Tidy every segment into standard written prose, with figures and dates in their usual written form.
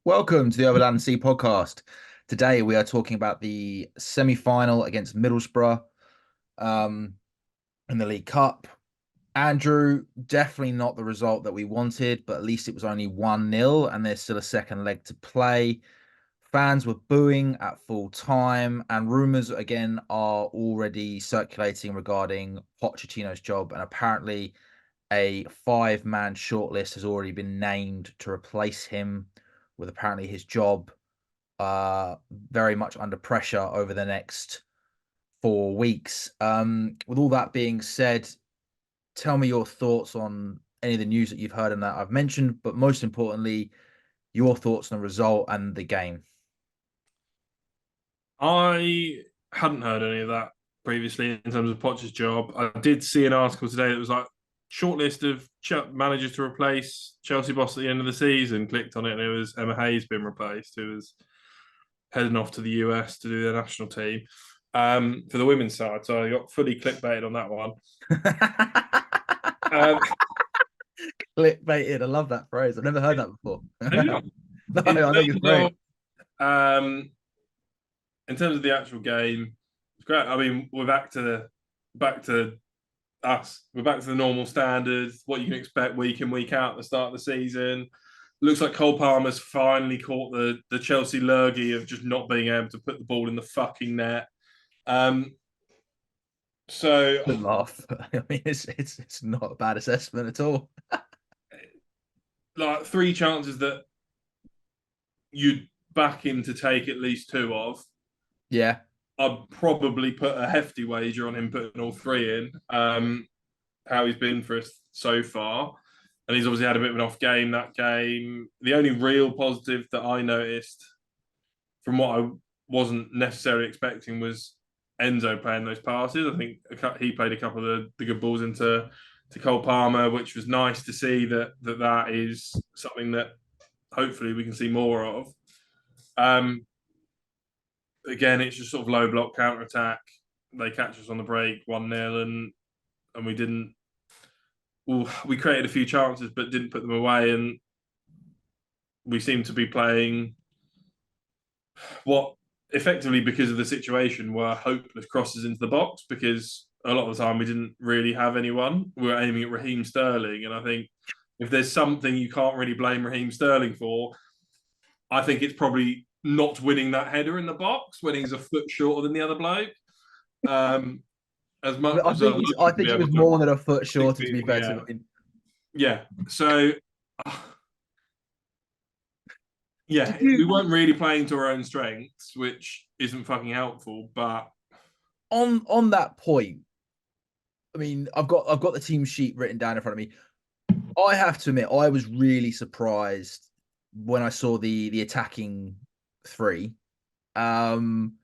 Welcome to the Overland Sea podcast. Today we are talking about the semi-final against Middlesbrough um, in the League Cup. Andrew, definitely not the result that we wanted, but at least it was only 1-0 and there's still a second leg to play. Fans were booing at full time, and rumours again are already circulating regarding Pochettino's job. And apparently, a five-man shortlist has already been named to replace him, with apparently his job very much under pressure over the next 4 weeks. With all that being said, tell me your thoughts on any of the news that you've heard and that I've mentioned, but most importantly, your thoughts on the result and the game. I hadn't heard any of that previously in terms of Poch's job. I did see an article today that was like shortlist of managers to replace Chelsea boss at the end of the season. Clicked on it and it was Emma Hayes been replaced, who was heading off to the US to do their national team for the women's side. So I got fully clickbaited on that one. Um, Clickbaited. I love that phrase. I've never heard that before. have you not? No, In I think it's terms great. of in terms of the actual game, it's great. I mean, we're back to us. We're back to the normal standards, what you can expect week in, week out at the start of the season. Looks like Cole Palmer's finally caught the Chelsea lurgy of just not being able to put the ball in the fucking net. Um, so, Good laugh. I mean, it's not a bad assessment at all. like, three chances that you'd back him to take at least two of. Yeah. I'd probably put a hefty wager on him putting all three in. How he's been for us so far. And he's obviously had a bit of an off game that game. The only real positive that I noticed from what I wasn't necessarily expecting was Enzo playing those passes. I think he played a couple of the good balls into Cole Palmer, which was nice to see that is something that hopefully we can see more of. Um, Again, it's just sort of low block counter attack. They catch us on the break 1-0 and we didn't. Well, we created a few chances but didn't put them away, and we seem to be playing what effectively, because of the situation, were hopeless crosses into the box because a lot of the time we didn't really have anyone. We were aiming at Raheem Sterling, and I think if there's something you can't really blame Raheem Sterling for, I think it's probably not winning that header in the box when he's a foot shorter than the other bloke. Um, as I mean, much as I'd like I to be think he able was to more than a foot pick shorter, to be people, fair to yeah, him. yeah. So Did yeah, you we weren't really playing to our own strengths, which isn't fucking helpful. But on that point? I mean, I've got the team sheet written down in front of me. I have to admit, I was really surprised when I saw the attacking three. Um,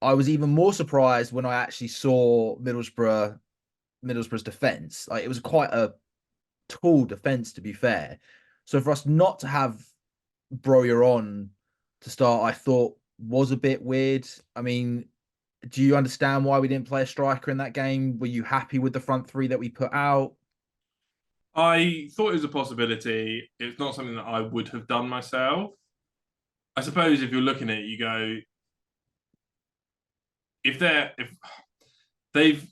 I was even more surprised when I actually saw Middlesbrough's defense. Like, it was quite a tall defense, to be fair. So for us not to have Broyer on to start, I thought was a bit weird. I mean, do you understand why we didn't play a striker in that game? Were you happy with the front three that we put out? I thought it was a possibility. It's not something that I would have done myself. I suppose if you're looking at it, you go, if they've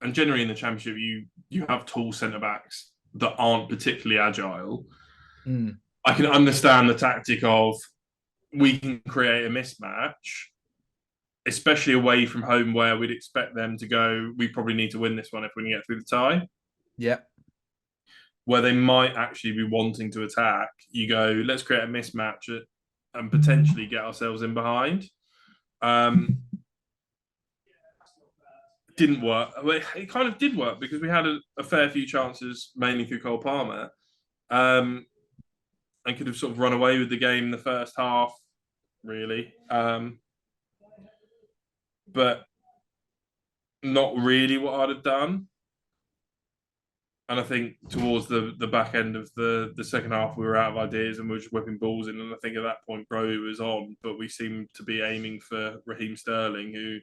and generally in the championship you have tall centre backs that aren't particularly agile. Mm, I can understand the tactic of we can create a mismatch, especially away from home where we'd expect them to go, we probably need to win this one if we can get through the tie. yeah. Where they might actually be wanting to attack, you go, let's create a mismatch and potentially get ourselves in behind. Um, didn't work. Well, it kind of did work because we had a fair few chances, mainly through Cole Palmer, um, and could have sort of run away with the game in the first half, really. But not really what I'd have done. And I think towards the back end of the second half, we were out of ideas and we were just whipping balls in. And I think at that point, Bro was on, but we seemed to be aiming for Raheem Sterling, who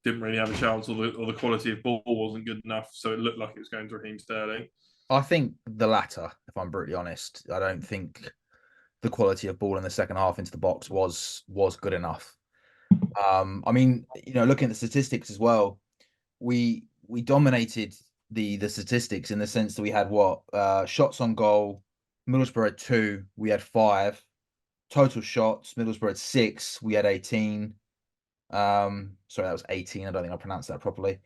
didn't really have a chance, or the quality of ball wasn't good enough. So it looked like it was going to Raheem Sterling. I think the latter, if I'm brutally honest. I don't think the quality of ball in the second half into the box was good enough. I mean, looking at the statistics as well, we dominated the statistics in the sense that we had what shots on goal. Middlesbrough had 2, we had 5. Total shots, Middlesbrough had 6, we had 18. Sorry, that was 18. I don't think I pronounced that properly.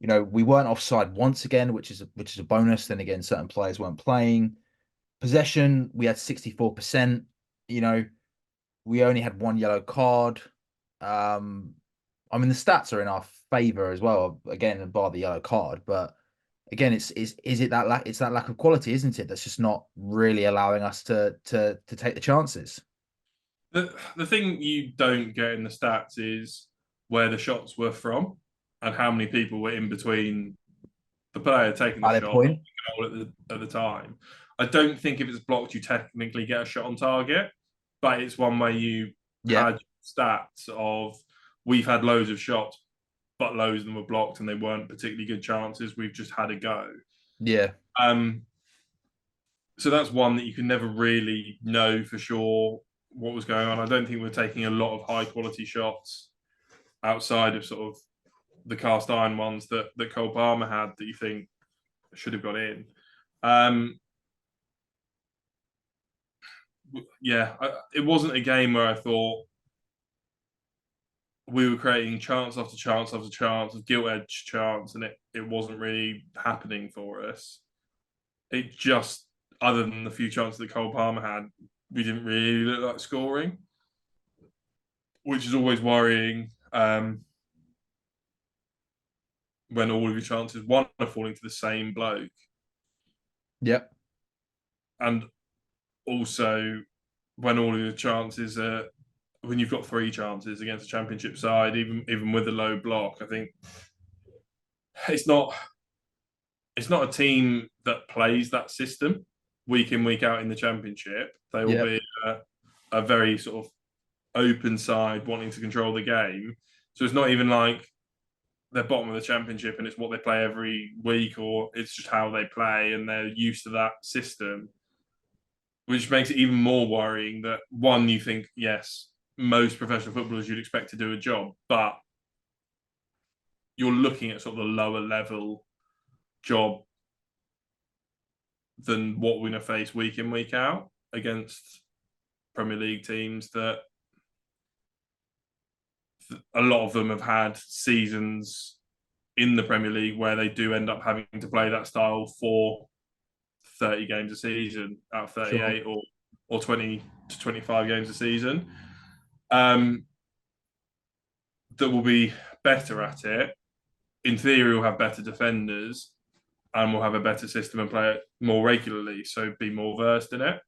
We weren't offside once again, which is a bonus. Then again, certain players weren't playing. Possession, we had 64%. We only had 1 yellow card. I mean, the stats are in our favor as well, again, bar the yellow card. But again, is it that it's that lack of quality, isn't it? That's just not really allowing us to take the chances. The thing you don't get in the stats is where the shots were from and how many people were in between the player taking the Valid shot and point. the goal at the time. I don't think if it's blocked, you technically get a shot on target, but it's one where you Yeah, had stats of we've had loads of shots, but loads of them were blocked and they weren't particularly good chances. We've just had a go. yeah, Um, so that's one that you can never really know for sure what was going on. I don't think we're taking a lot of high quality shots outside of sort of the cast iron ones that Cole Palmer had that you think should have got in. Um, yeah, it wasn't a game where I thought we were creating chance after chance after chance of gilt edge chance, and it wasn't really happening for us. It just, other than the few chances that Cole Palmer had, we didn't really look like scoring, which is always worrying. When all of your chances, one, are falling to the same bloke, yeah, and also when all of your chances are when you've got 3 chances against a championship side, even with a low block, I think it's not it's not a team that plays that system week in week out in the championship. They will yeah. be a very sort of open side wanting to control the game. So it's not even like they're bottom of the championship and it's what they play every week, or it's just how they play and they're used to that system, which makes it even more worrying that one, you think, yes, most professional footballers you'd expect to do a job, but you're looking at sort of the lower level job than what we're going to face week in, week out against Premier League teams that a lot of them have had seasons in the Premier League where they do end up having to play that style for 30 games a season out of Sure. 38 or 20 to 25 games a season. Um, that will be better at it. In theory, we'll have better defenders and we'll have a better system and play it more regularly, so be more versed in it.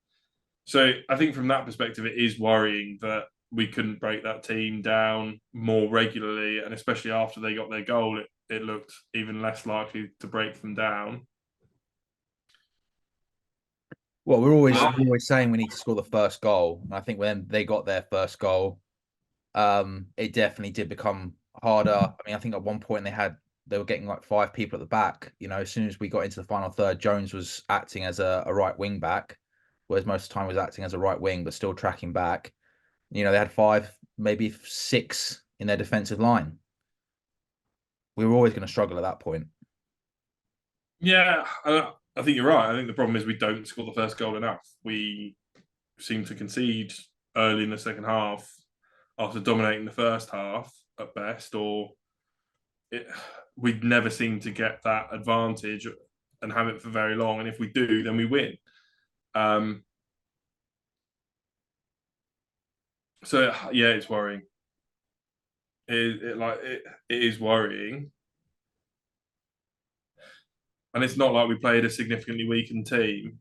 So I think from that perspective, it is worrying that we couldn't break that team down more regularly, and especially after they got their goal, it looked even less likely to break them down. Well, we're always saying we need to score the first goal. And I think when they got their first goal, it definitely did become harder. I mean, I think at one point they were getting like 5 people at the back. As soon as we got into the final third, Jones was acting as a right wing back, whereas most of the time he was acting as a right wing, but still tracking back. They had 5, maybe 6 in their defensive line. We were always going to struggle at that point. Yeah, I think you're right. I think the problem is we don't score the first goal enough. We seem to concede early in the second half after dominating the first half at best, or it, we never seem to get that advantage and have it for very long. And if we do, then we win. Um, so yeah, it's worrying. It is worrying, and it's not like we played a significantly weakened team.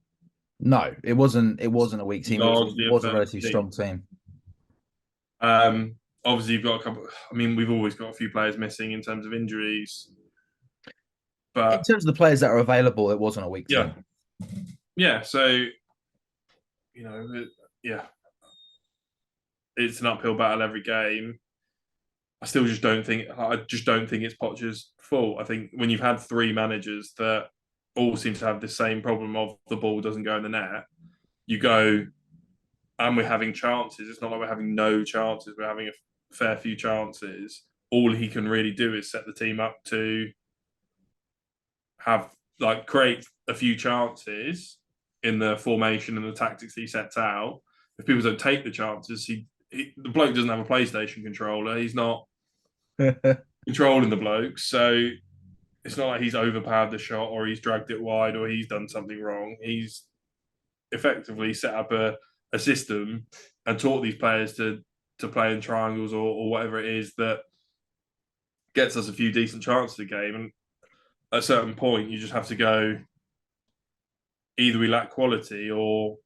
No, it wasn't. It wasn't a weak team. It Largely a was a first relatively team. strong team. Obviously, you've got a couple. I mean, we've always got a few players missing in terms of injuries, In but terms of the players that are available, it wasn't a weak yeah, team. yeah. So yeah, it's an uphill battle every game. I just don't think it's Potter's fault. I think when you've had 3 managers that all seem to have the same problem of the ball doesn't go in the net, you go and we're having chances. It's not like we're having no chances. We're having a fair few chances. All he can really do is set the team up to have like create a few chances in the formation and the tactics that he sets out. If people don't take the chances, the bloke doesn't have a PlayStation controller. He's not controlling the bloke, so it's not like he's overpowered the shot or he's dragged it wide or he's done something wrong. He's effectively set up a system and taught these players to play in triangles or whatever it is that gets us a few decent chances a game. And at a certain point, you just have to go. Either we lack quality or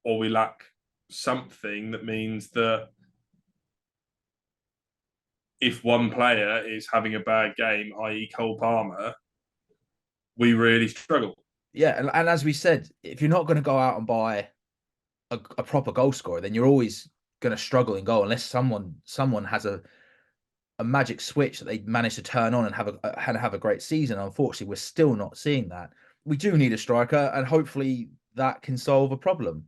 we lack something that means that if one player is having a bad game, i.e., Cole Palmer, we really struggle. Yeah, and as we said, if you're not going to go out and buy a proper goal scorer, then you're always going to struggle in goal unless someone has a magic switch that they manage to turn on and have a great season. Unfortunately, we're still not seeing that. We do need a striker, and hopefully that can solve a problem.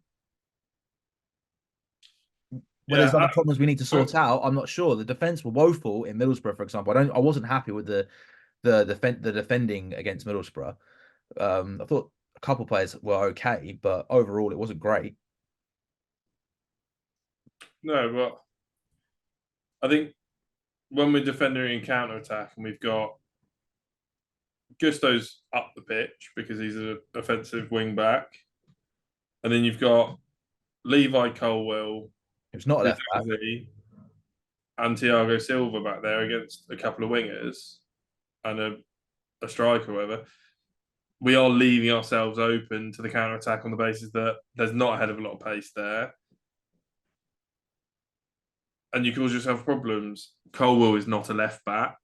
Where there's Yeah, other problems we need to sort out, I'm not sure. The defense were woeful in Middlesbrough, for example. I wasn't happy with the defending against Middlesbrough. I thought a couple players were okay, but overall it wasn't great. no, but I think when we're defending in counter attack and we've got Gusto's up the pitch because he's an offensive wing back, and then you've got Levi Colwell, It was not a left back. Rizzi, and Thiago Silva back there against a couple of wingers and a striker, or whatever. We are leaving ourselves open to the counter attack on the basis that there's not a hell of a lot of pace there, and you cause yourself problems. Colwell is not a left back.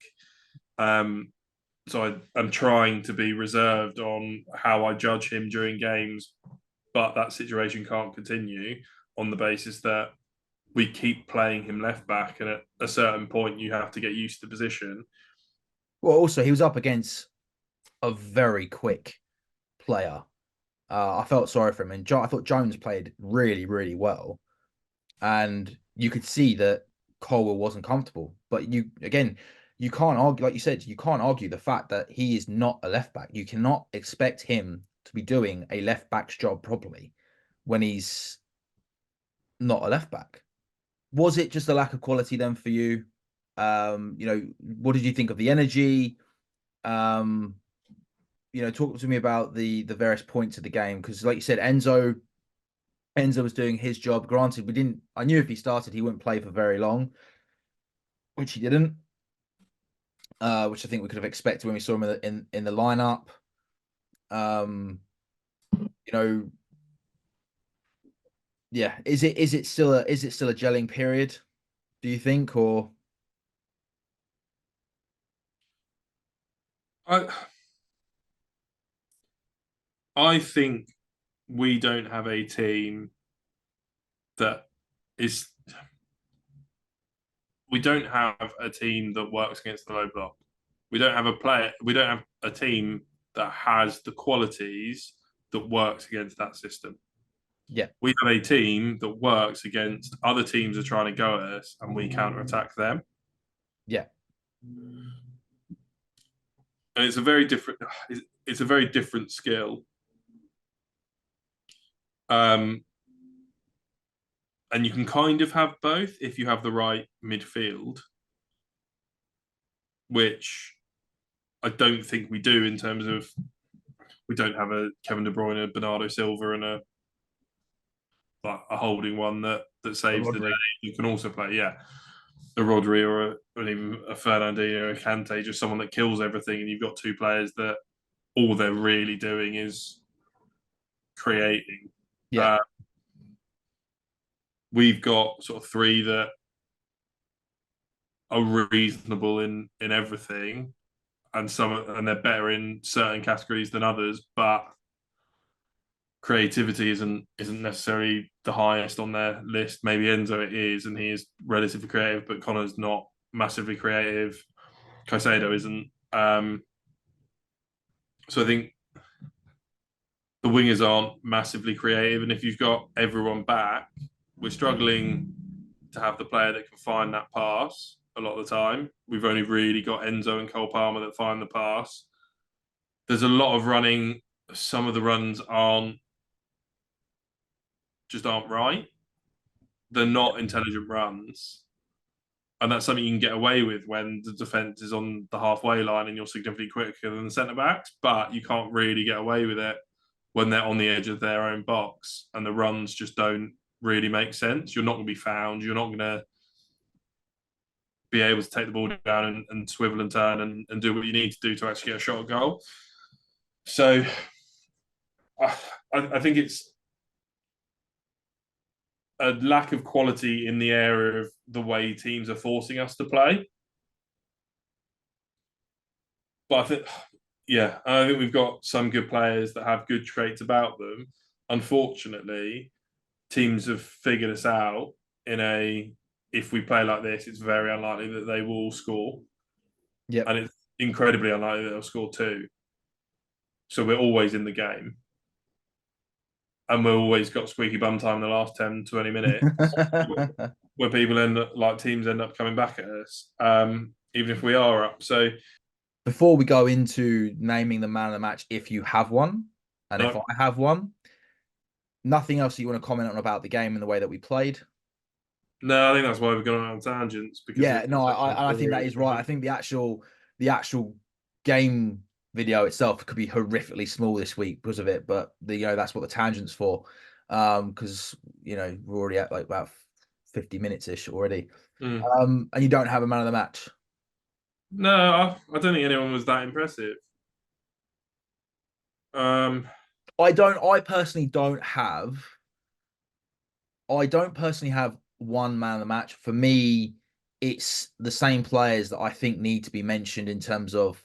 Um, so I'm trying to be reserved on how I judge him during games, but that situation can't continue on the basis that we keep playing him left back, and at a certain point, you have to get used to the position. Well, also he was up against a very quick player. I felt sorry for him, and I thought Jones played really, really well, and you could see that Colwell wasn't comfortable. But you can't argue, like you said, you can't argue the fact that he is not a left back. You cannot expect him to be doing a left back's job properly when he's not a left back. Was it just a lack of quality then for you? What did you think of the energy? Um, talk to me about the various points of the game because, like you said, Enzo was doing his job. Granted, we didn't. I knew if he started, he wouldn't play for very long, which he didn't. Which I think we could have expected when we saw him in the lineup. Um, you know, yeah. Is it still a gelling period? Do you think, or I I think we don't have a team that is. We don't have a team that works against the low block. We don't have a player. We don't have a team that has the qualities that works against that system. yeah, We have a team that works against other teams that are trying to go at us, and we counter attack them. yeah, And it's a very different. It's a very different skill. Um, and you can kind of have both if you have the right midfield, which I don't think we do in terms of we don't have a Kevin De Bruyne, a Bernardo Silva, and a holding one that saves the day. Rodri. You can also play, yeah, a Rodri or even a Fernandinho, a Kante, just someone that kills everything, and you've got two players that all they're really doing is creating. Yeah, Uh, we've got sort of three that are reasonable in everything, and they're better in certain categories than others, but creativity isn't necessarily the highest on their list. Maybe Enzo it is, and he is relatively creative, but Connor's not massively creative. Caicedo isn't. So I think the wingers aren't massively creative, and if you've got everyone back, we're struggling to have the player that can find that pass a lot of the time. We've only really got Enzo and Cole Palmer that find the pass. There's a lot of running. Some of the runs aren't right. They're not intelligent runs. And that's something you can get away with when the defence is on the halfway line and you're significantly quicker than the centre backs, but you can't really get away with it when they're on the edge of their own box and the runs just don't really make sense. You're not going to be found. You're not going to be able to take the ball down and swivel and turn and do what you need to do to actually get a shot at goal. So I think it's a lack of quality in the area of the way teams are forcing us to play. But I think we've got some good players that have good traits about them. Unfortunately, teams have figured us out if we play like this, it's very unlikely that they will score. Yeah. And it's incredibly unlikely that they'll score two. So we're always in the game. And we've always got squeaky bum time in the last 10, 20 minutes where teams end up coming back at us, even if we are up. So before we go into naming the man of the match, if you have one, and if I have one, nothing else that you want to comment on about the game and the way that we played? No, I think that's why we've gone on tangents. Because I think that is right. I think the actual game video itself could be horrifically small this week because of it, but that's what the tangent's for. Because we're already at like about 50 minutes ish already. And you don't have a man of the match. No, I don't think anyone was that impressive. I personally don't have one man of the match. For me, it's the same players that I think need to be mentioned in terms of,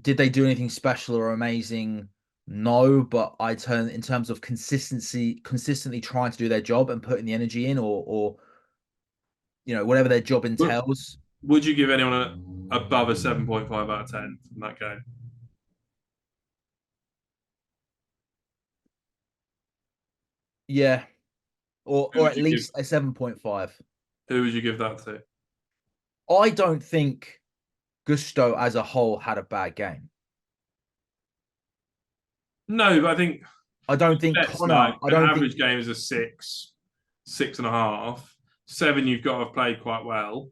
did they do anything special or amazing? No, but in terms of consistently trying to do their job and putting the energy in, or whatever their job entails. Would you give anyone above a 7.5 out of 10 in that game? Yeah, or at least a 7.5. Who would you give that to? I don't think Gusto as a whole had a bad game. No, but I don't think Connor. I don't average think game is a 6.5. 7, you've got to have played quite well.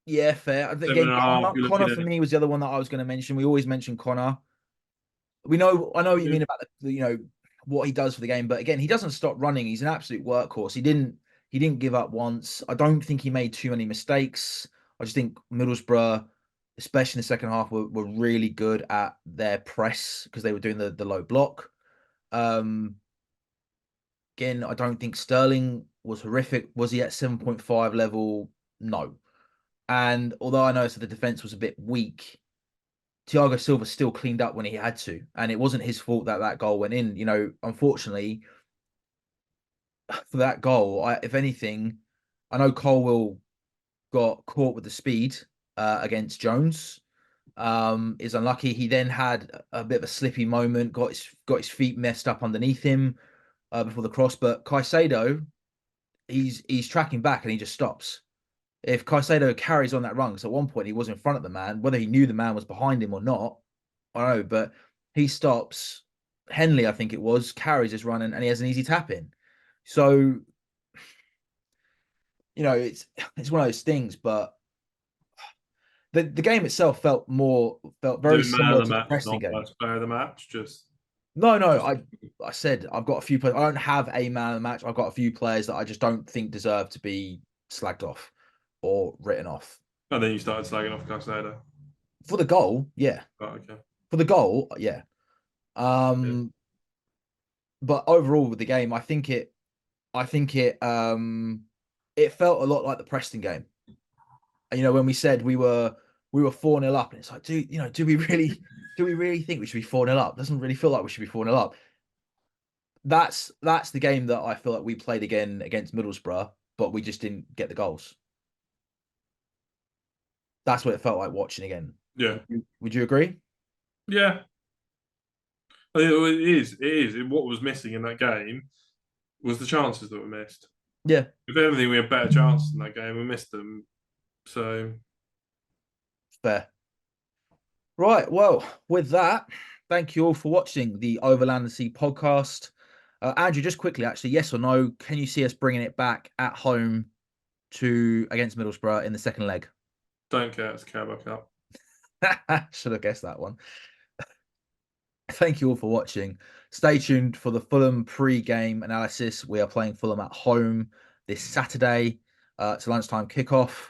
Yeah, fair. I think again, Connor for me was the other one that I was going to mention. We always mention Connor. I know what you mean about what he does for the game, but again, he doesn't stop running. He's an absolute workhorse. He didn't give up once. I don't think he made too many mistakes. I just think Middlesbrough, especially in the second half, were really good at their press because they were doing the low block. Again, I don't think Sterling was horrific. Was he at 7.5 level? No. And although I know the defense was a bit weak, Thiago Silva still cleaned up when he had to, and it wasn't his fault that goal went in. Unfortunately, for that goal, if anything, I know Colwill got caught with the speed against Jones. Is unlucky. He then had a bit of a slippy moment, got his feet messed up underneath him before the cross. But Caicedo, he's tracking back and he just stops. If Caicedo carries on that run, because at one point he was in front of the man, whether he knew the man was behind him or not, I don't know, but he stops. Henley, I think it was, carries his run and he has an easy tap in. So, it's one of those things, but the game itself felt very similar to the Preston game. Not player of the match, No, I said I've got a few players. I don't have a man of the match. I've got a few players that I just don't think deserve to be slagged off or written off. And then you started slagging off Caicedo. For the goal, yeah. Oh, okay. For the goal, yeah. But overall with the game, I think it it felt a lot like the Preston game. And when we said we were 4-0 up, and it's like, do we really think we should be 4-0 up? Doesn't really feel like we should be 4-0 up. That's the game that I feel like we played again against Middlesbrough, but we just didn't get the goals. That's what it felt like watching again. Yeah. Would you agree? Yeah. It is. It is. What was missing in that game was the chances that were missed. Yeah, If anything, we had better chances in that game. We missed them. So fair. Right. Well, with that, thank you all for watching the Overland and Sea podcast. Andrew, just quickly, actually, yes or no? Can you see us bringing it back at home to against Middlesbrough in the second leg? don't care. It's a Carabao Cup. Should have guessed that one. Thank you all for watching. Stay tuned for the Fulham pre-game analysis. We are playing Fulham at home this Saturday. It's a lunchtime kickoff.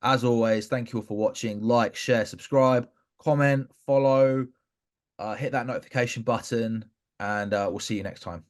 As always, thank you all for watching. Like, share, subscribe, comment, follow, hit that notification button, and we'll see you next time.